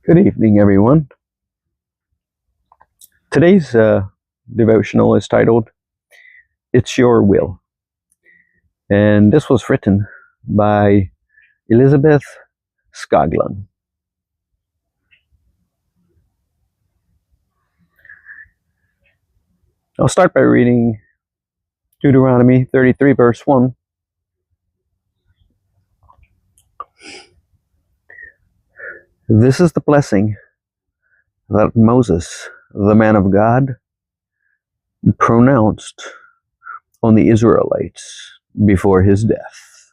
Good evening, everyone. Today's devotional is titled, It's Your Will. And this was written by Elizabeth Skoglund. I'll start by reading Deuteronomy 33, verse 1. This is the blessing that Moses, the man of God, pronounced on the Israelites before his death.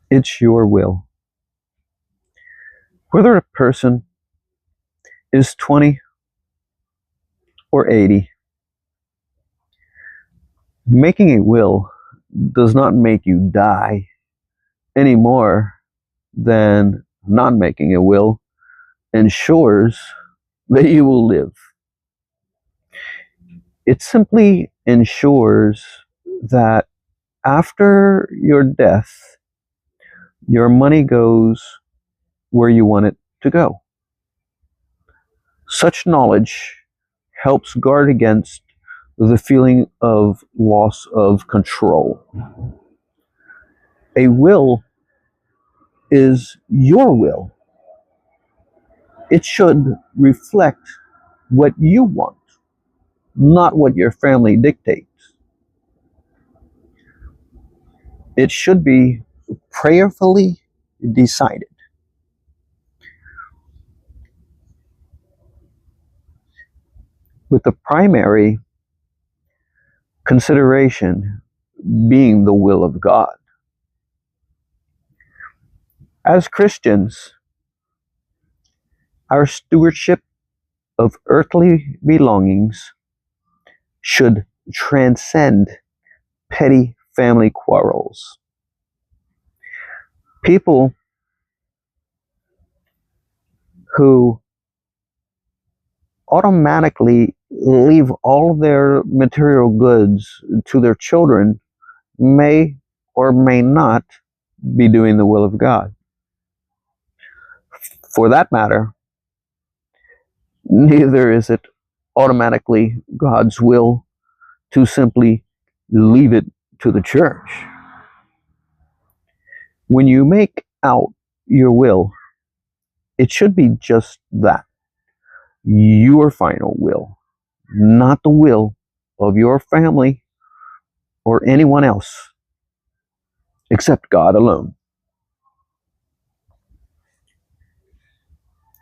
It's your will. Whether a person is 20 or 80, making a will does not make you die any more than not making a will ensures that you will live. It simply ensures that after your death, your money goes where you want it to go. Such knowledge helps guard against the feeling of loss of control. A will is your will. It should reflect what you want, not what your family dictates. It should be prayerfully decided. With the primary consideration being the will of God. As Christians, our stewardship of earthly belongings should transcend petty family quarrels. People who automatically leave all their material goods to their children may or may not be doing the will of God. For that matter, neither is it automatically God's will to simply leave it to the church. When you make out your will, it should be just that, your final will, not the will of your family or anyone else except God alone.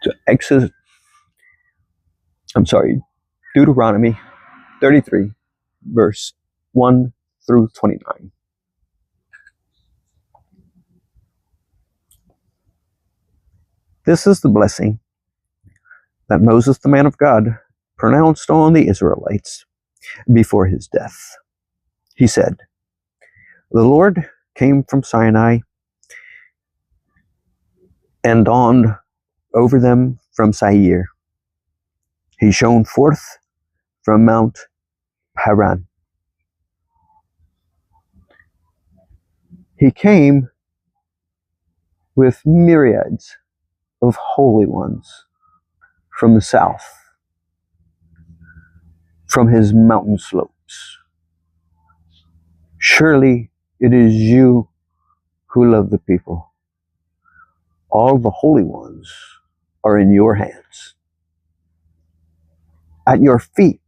So Deuteronomy 33, verse 1 through 29. This is the blessing that Moses, the man of God, pronounced on the Israelites before his death. He said, "The Lord came from Sinai and dawned over them from Seir. He shone forth from Mount Paran. He came with myriads of holy ones from the south, from his mountain slopes. Surely it is you who love the people. All the holy ones are in your hands. At your feet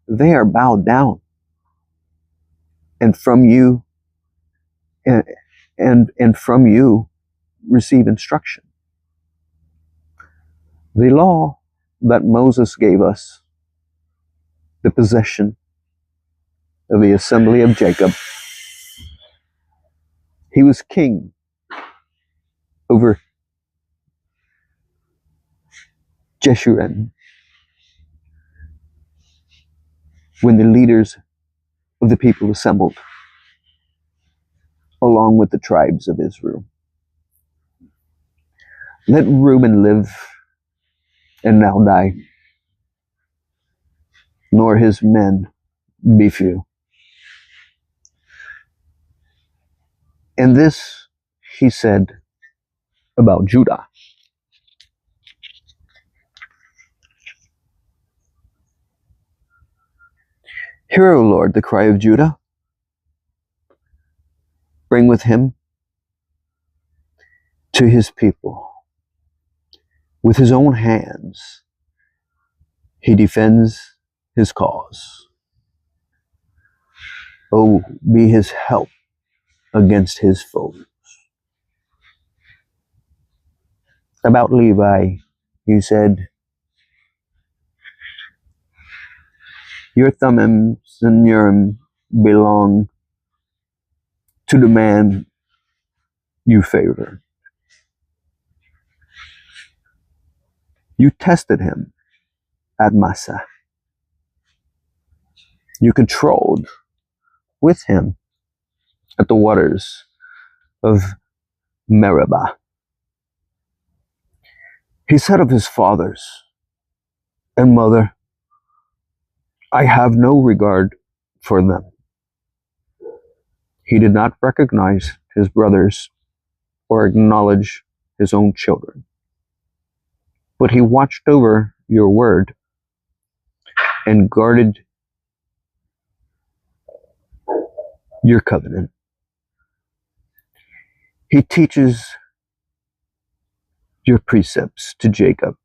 they are bowed down, and from you and from you receive instruction. The law that Moses gave us, the possession of the assembly of Jacob. He was king over Jeshurun when the leaders of the people assembled, along with the tribes of Israel. Let Reuben live and now die. nor his men be few. And this he said about Judah. Hear, O Lord, the cry of Judah. Bring with him to his people. With his own hands, he defends his cause. Oh, be his help against his foes. About Levi, he said, your Thummim and Urim belong to the man you favor. You tested him at Massa. You controlled with him at the waters of Meribah. He said of his fathers and mother, I have no regard for them. He did not recognize his brothers or acknowledge his own children. But he watched over your word and guarded your covenant. He teaches your precepts to Jacob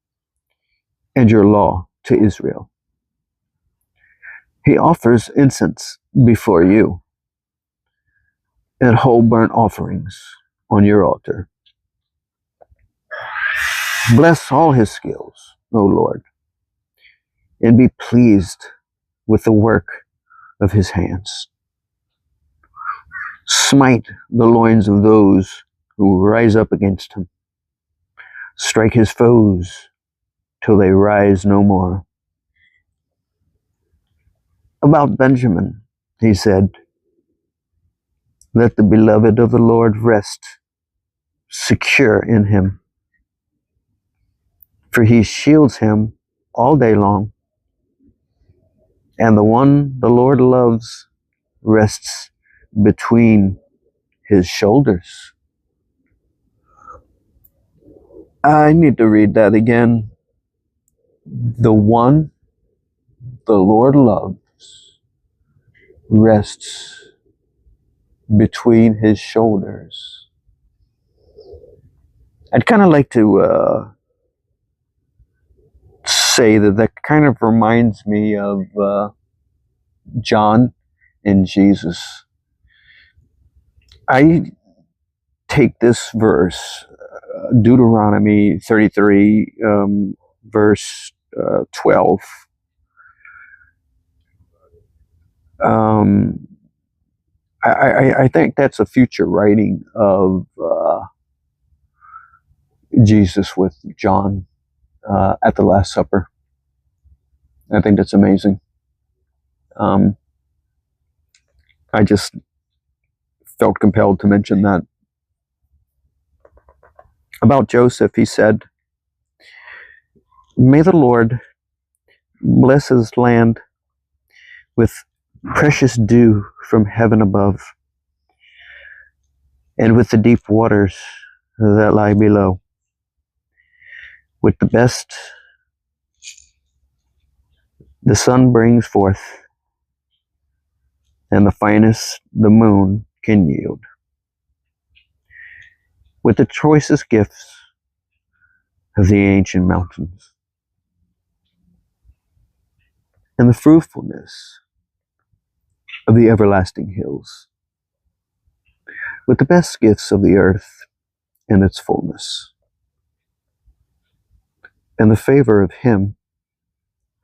and your law to Israel. He offers incense before you and whole burnt offerings on your altar. Bless all his skills, O Lord, and be pleased with the work of his hands. Smite the loins of those who rise up against him. Strike his foes till they rise no more. About Benjamin, he said, let the beloved of the Lord rest secure in him, for he shields him all day long, and the one the Lord loves rests between his shoulders. I need to read that again. The one the Lord loves rests between his shoulders. I'd kind of like to say that kind of reminds me of John and Jesus. I take this verse, Deuteronomy 33, verse 12. I think that's a future writing of Jesus with John at the Last Supper. I think that's amazing. I just felt compelled to mention that. About Joseph, he said, may the Lord bless his land with precious dew from heaven above, and with the deep waters that lie below. With the best the sun brings forth, and the finest the moon can yield. With the choicest gifts of the ancient mountains, and the fruitfulness of the everlasting hills. With the best gifts of the earth and its fullness, and the favor of him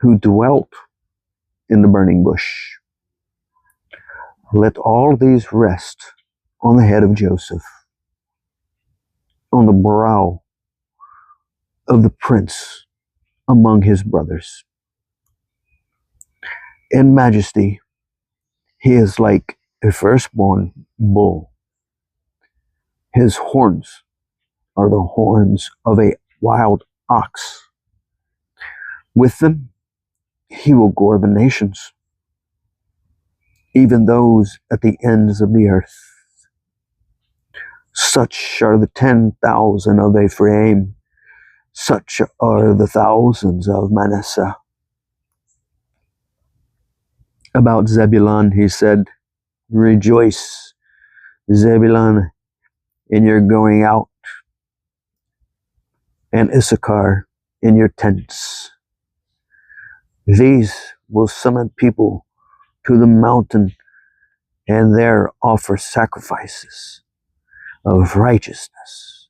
who dwelt in the burning bush. Let all these rest on the head of Joseph, on the brow of the prince among his brothers. In majesty, he is like a firstborn bull. His horns are the horns of a wild ox. With them He will gore the nations, even those at the ends of the earth. Such are the 10,000 of Ephraim, such are the thousands of Manasseh. About Zebulun, he said, rejoice, Zebulun, in your going out, and Issachar in your tents. These will summon people to the mountain and there offer sacrifices of righteousness.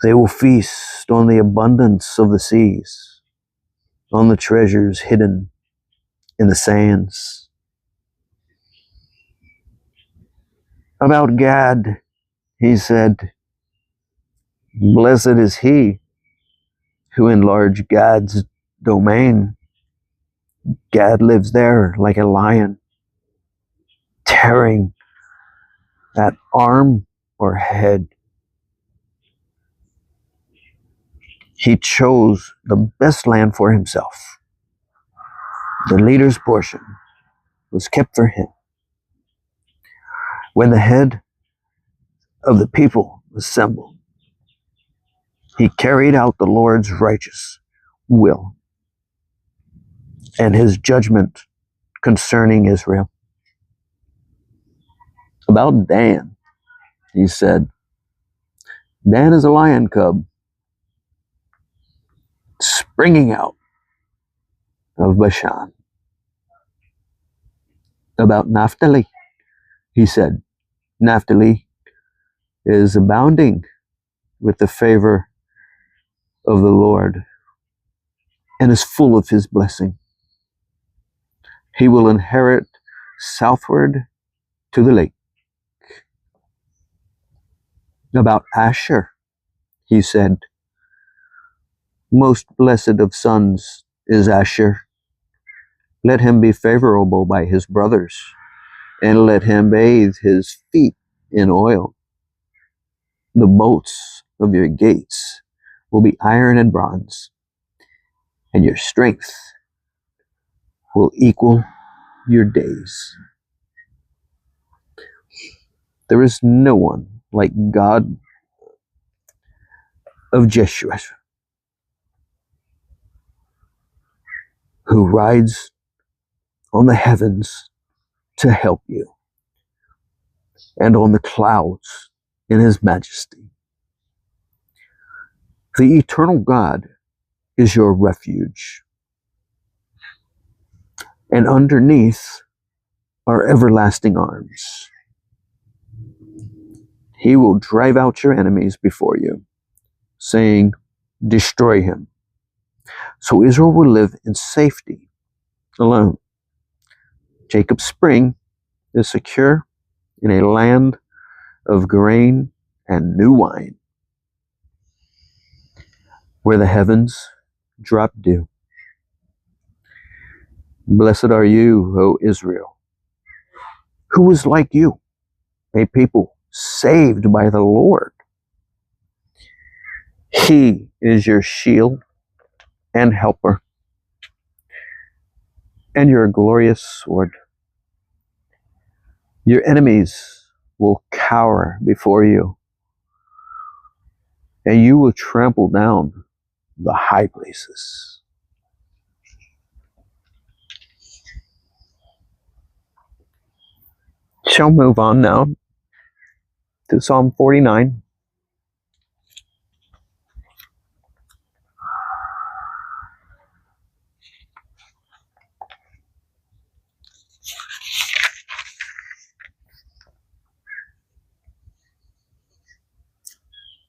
They will feast on the abundance of the seas, on the treasures hidden in the sands. About Gad, he said, blessed is he who enlarged Gad's domain. Gad lives there like a lion, tearing at arm or head. He chose the best land for himself. The leader's portion was kept for him. When the head of the people assembled, he carried out the Lord's righteous will and his judgment concerning Israel. About Dan, he said, Dan is a lion cub springing out of Bashan. About Naphtali, he said, Naphtali is abounding with the favor of the Lord and is full of his blessing. He will inherit southward to the lake. About Asher, he said, most blessed of sons is Asher. Let him be favorable by his brothers, and let him bathe his feet in oil. The bolts of your gates will be iron and bronze, and your strength will equal your days. There is no one like God of Jeshua, who rides on the heavens to help you, and on the clouds in his majesty. The eternal God is your refuge, and underneath are everlasting arms. He will drive out your enemies before you, saying, destroy him. So Israel will live in safety alone. Jacob's spring is secure in a land of grain and new wine, where the heavens drop dew. Blessed are you, O Israel, who is like you, a people saved by the Lord. He is your shield and helper, and your glorious sword. Your enemies will cower before you, and you will trample down the high places. Shall move on now to Psalm 49.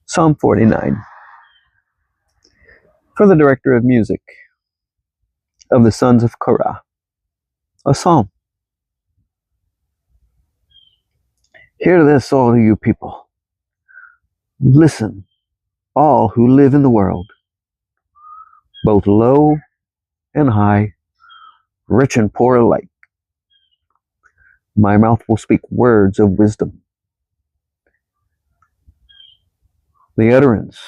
Psalm 49. For the director of music of the sons of Korah, a psalm. Hear this, all you people. Listen, all who live in the world, both low and high, rich and poor alike. My mouth will speak words of wisdom. The utterance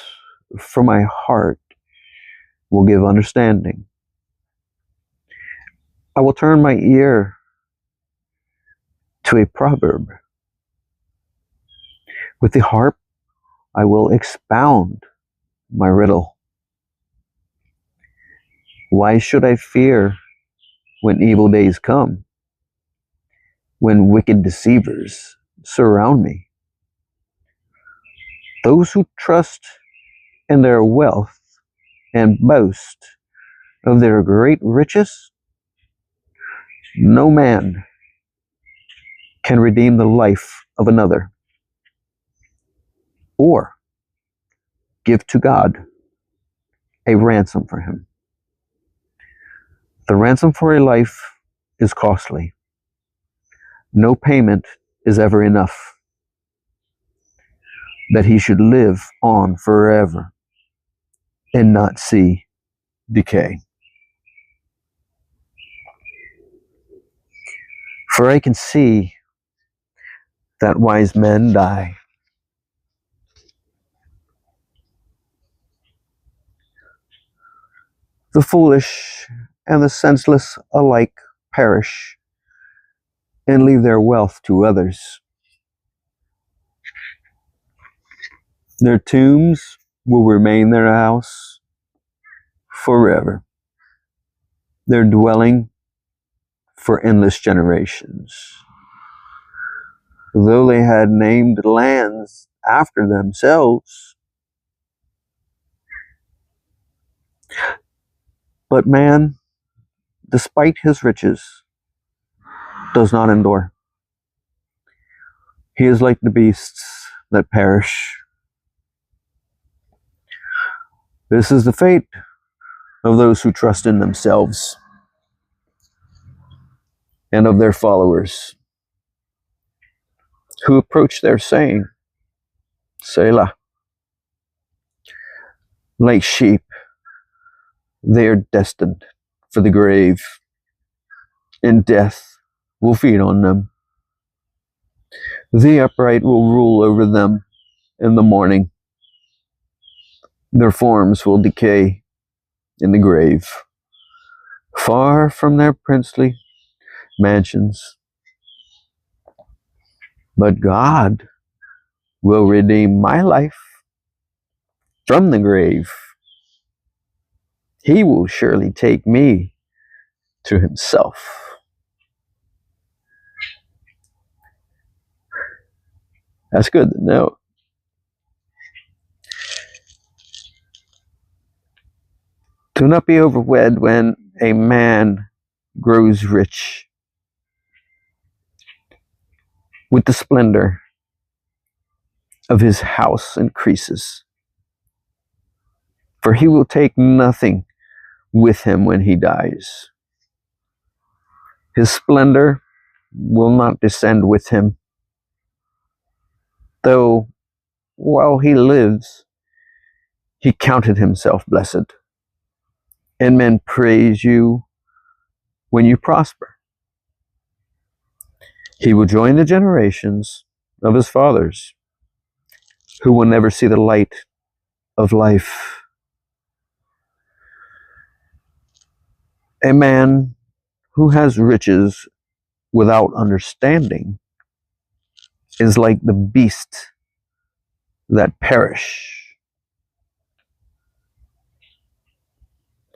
from my heart will give understanding. I will turn my ear to a proverb. With the harp, I will expound my riddle. Why should I fear when evil days come, when wicked deceivers surround me? Those who trust in their wealth and boast of their great riches, no man can redeem the life of another or give to God a ransom for him. The ransom for a life is costly. No payment is ever enough that he should live on forever and not see decay. For I can see that wise men die. The foolish and the senseless alike perish and leave their wealth to others. Their tombs will remain their house forever, their dwelling for endless generations. Though they had named lands after themselves, but man, despite his riches, does not endure. He is like the beasts that perish. This is the fate of those who trust in themselves and of their followers, who approach their saying, Selah. Like sheep, they are destined for the grave, and death will feed on them. The upright will rule over them in the morning. Their forms will decay in the grave, far from their princely mansions. But God will redeem my life from the grave. He will surely take me to himself. That's good to know. Do not be overwhelmed when a man grows rich with the splendor of his house increases, for he will take nothing with him when he dies. His splendor will not descend with him, though while he lives, he counted himself blessed. And men praise you when you prosper. He will join the generations of his fathers, who will never see the light of life. A man who has riches without understanding is like the beasts that perish.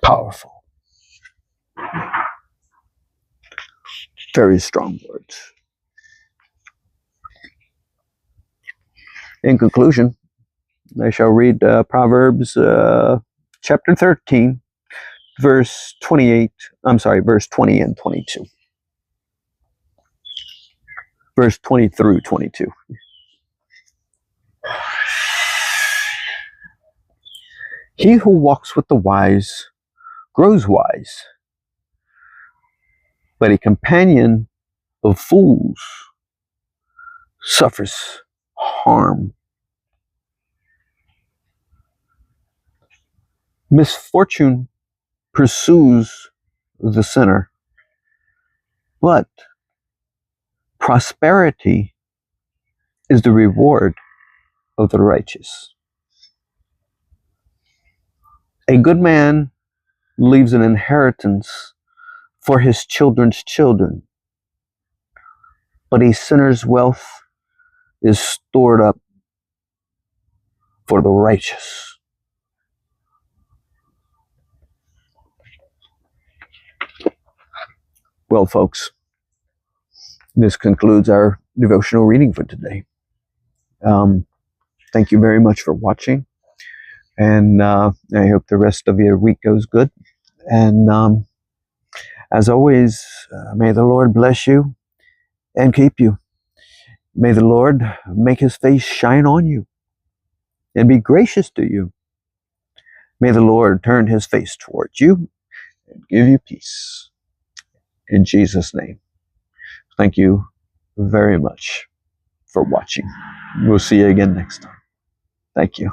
Powerful. Very strong words. In conclusion, I shall read Proverbs chapter 13, verse 20 and 22. Verse 20 through 22. He who walks with the wise grows wise, but a companion of fools suffers harm. Misfortune pursues the sinner, but prosperity is the reward of the righteous. A good man leaves an inheritance for his children's children, but a sinner's wealth is stored up for the righteous. Well, folks, this concludes our devotional reading for today. Thank you very much for watching, and I hope the rest of your week goes good. And as always, may the Lord bless you and keep you. May the Lord make his face shine on you and be gracious to you. May the Lord turn his face towards you and give you peace. In Jesus' name. Thank you very much for watching. We'll see you again next time. Thank you.